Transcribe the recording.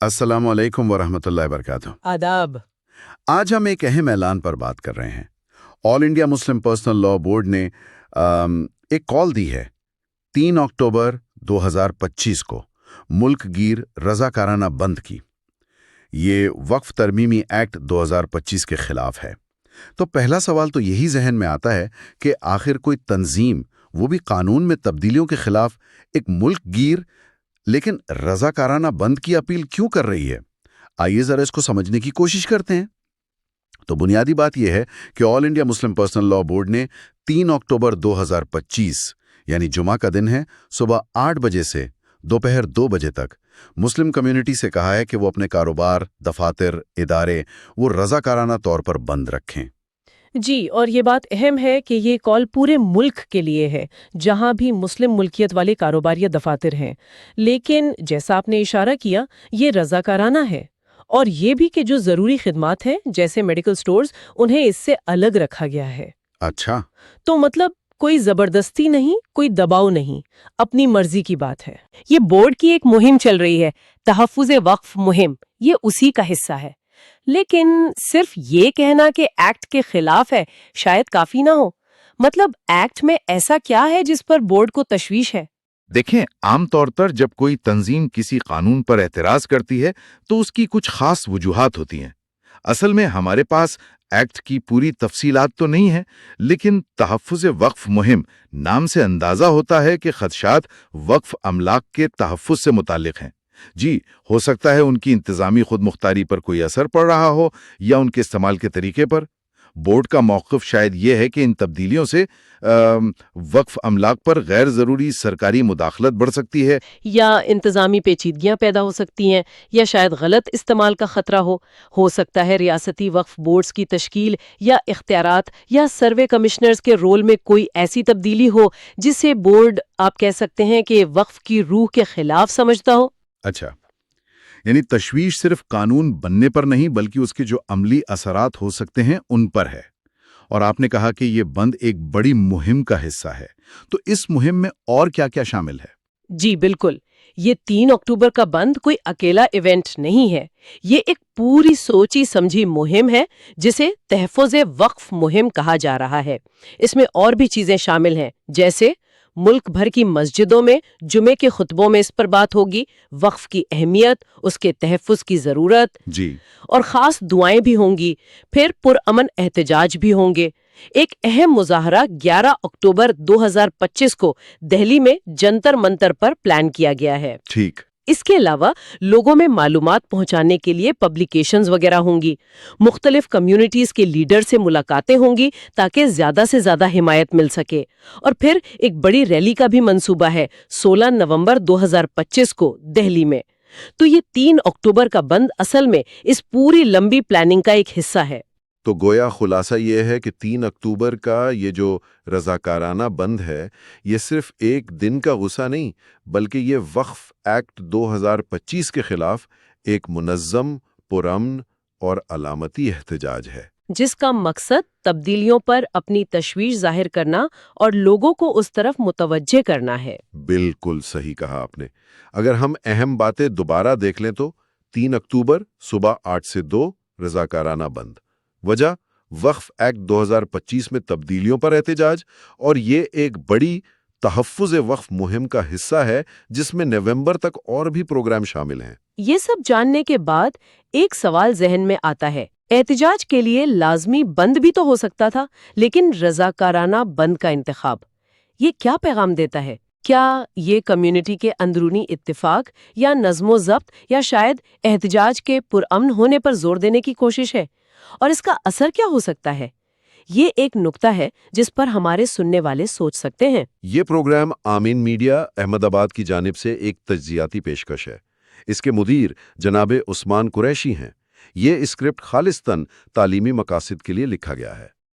अस्सलाम वालेकुम वरहमतुल्लाहि वबरकातुहू। आदाब। आज हम एक अहम ऐलान पर बात कर रहे हैं। All India Muslim personal law board ने एक कॉल दी है 3 अक्टूबर 2025 को मुल्क गिर रजाकाराना बंद की। ये वक्फ तरमीमी एक्ट 2025 के खिलाफ है। तो पहला सवाल तो यही जहन में आता है कि आखिर कोई तंजीम, वो भी कानून में तब्दीलियों के खिलाफ, एक मुल्क गिर लेकिन रजाकाराना बंद की अपील क्यों कर रही है? आइए जरा इसको समझने की कोशिश करते हैं। तो बुनियादी बात यह है कि all India Muslim personal law board ने 3 अक्टूबर 2025 यानी जुमा का दिन है, सुबह 8 बजे से दोपहर 2 बजे तक मुस्लिम कम्युनिटी से कहा है कि वो अपने कारोबार, दफातर, इदारे वो रजाकाराना तौर पर बंद रखें। जी, और ये बात अहम है कि ये कॉल पूरे मुल्क के लिए है, जहां भी मुस्लिम मुल्कियत वाले कारोबार या दफातर हैं। लेकिन जैसा आपने इशारा किया, ये रजाकाराना है। और ये भी कि जो ज़रूरी खिदमात हैं, जैसे मेडिकल स्टोर्स, उन्हें इससे अलग रखा गया है। अच्छा। तो मतलब कोई जबरदस्ती नहीं, कोई दबाव नहीं, अपनी मर्जी की बात है। ये बोर्ड की एक मुहिम चल रही है, तहफ़्फ़ुज़ वक्फ मुहिम, ये उसी का हिस्सा है। लेकिन सिर्फ ये कहना कि एक्ट के खिलाफ है शायद काफी ना हो। मतलब एक्ट में ऐसा क्या है जिस पर बोर्ड को तशवीश है? देखें, आमतौर पर जब कोई तंजीम किसी कानून पर एतराज करती है तो उसकी कुछ खास वजूहात होती हैं। असल में हमारे पास एक्ट की पूरी तफसीलात तो नहीं है, लेकिन तहफ़्फ़ुज़ वक्फ मुहिम नाम से अंदाजा होता है कि खदशात वक्फ अमलाक के तहफ़्फ़ुज़ से मुताल्लिक हैं। जी, हो सकता है उनकी इंतजामी खुद मुख्तारी पर कोई असर पड़ रहा हो या उनके इस्तेमाल के तरीके पर। बोर्ड का मौक़िफ़ शायद ये है कि इन तब्दीलियों से वक्फ अमलाक पर गैर ज़रूरी सरकारी मुदाखलत बढ़ सकती है, या इंतजामी पेचीदगियां पैदा हो सकती हैं, या शायद गलत इस्तेमाल का खतरा हो सकता है रियासती वक्फ बोर्ड्स की तश्कील या इख्तियारात या सर्वे कमिश्नर्स के रोल में कोई ऐसी तब्दीली हो जिसे बोर्ड, आप कह सकते हैं कि वक्फ की रूह के खिलाफ समझता हो। अच्छा, यानी तशवीश सिर्फ कानून बनने पर नहीं बल्कि उसके जो अमली असरात हो सकते हैं उन पर है। और आपने कहा कि ये बंद एक बड़ी मुहिम का हिस्सा है। तो इस मुहिम में और क्या-क्या शामिल है? जी बिल्कुल, ये 3 अक्टूबर का बंद कोई अकेला इवेंट नहीं है। ये एक पूरी सोची समझी मुहिम है जिसे तहफ़्फ़ुज़ वक्फ मुहिम कहा जा रहा है। इसमें और भी चीजें शामिल हैं, जैसे मुल्क भर की मस्जिदों में जुमे के खुतबों में इस पर बात होगी, वक्फ की अहमियत, उसके तहफ़्फ़ुज़ की ज़रूरत, जी। और ख़ास दुआएं भी होंगी। फिर पुरअमन एहतजाज भी होंगे। एक अहम मुज़ाहरा 11 अक्टूबर 2025 को दिल्ली में जंतर मंतर पर प्लान किया गया है। ठीक। इसके अलावा लोगों में मालूमात पहुंचाने के लिए पब्लिकेशंस वगैरह होंगी, मुख्तलिफ कम्युनिटीज के लीडर से मुलाकातें होंगी ताकि ज्यादा से ज्यादा हिमायत मिल सके। और फिर एक बड़ी रैली का भी मंसूबा है 16 नवंबर 2025 को दिल्ली में। तो ये 3 अक्टूबर का बंद असल में इस पूरी लंबी प्लानिंग का एक हिस्सा है। तो गोया खुलासा ये है कि 3 अक्टूबर का ये जो रजाकाराना बंद है, ये सिर्फ एक दिन का गुस्सा नहीं, बल्कि ये वक्फ एक्ट 2025 के खिलाफ एक मुनज़्ज़म, पुरअमन और अलामती एहतजाज है, जिसका मकसद तब्दीलियों पर अपनी तशवीश जाहिर करना और लोगों को उस तरफ मुतवज्जे करना है। बिल्कुल सही कहा आपने। अगर हम अहम बातें दोबारा देख लें तो 3 अक्टूबर सुबह 8 से 2 रजाकाराना बंद। वजह वक्फ एक्ट 2025 में तब्दीलियों पर एहतजाज, और ये एक बड़ी तहफ़्फ़ुज़ वक्फ मुहिम का हिस्सा है जिसमें नवंबर तक और भी प्रोग्राम शामिल हैं। ये सब जानने के बाद एक सवाल जहन में आता है, एहतजाज के लिए लाजमी बंद भी तो हो सकता था, लेकिन रजाकाराना बंद का इंतखाब, ये क्या पैगाम देता है? क्या ये कम्युनिटी के अंदरूनी इत्तिफाक या नज़्मो ज़ब्त या शायद एहतजाज के पुरअमन होने पर जोर देने की कोशिश है? और इसका असर क्या हो सकता है? ये एक नुक्ता है जिस पर हमारे सुनने वाले सोच सकते हैं। ये प्रोग्राम आमीन मीडिया अहमदाबाद की जानिब से एक तज्जियाती पेशकश है। इसके मुदीर जनाब उस्मान कुरैशी हैं। ये स्क्रिप्ट खालिस्तन तालीमी मकासद के लिए लिखा गया है।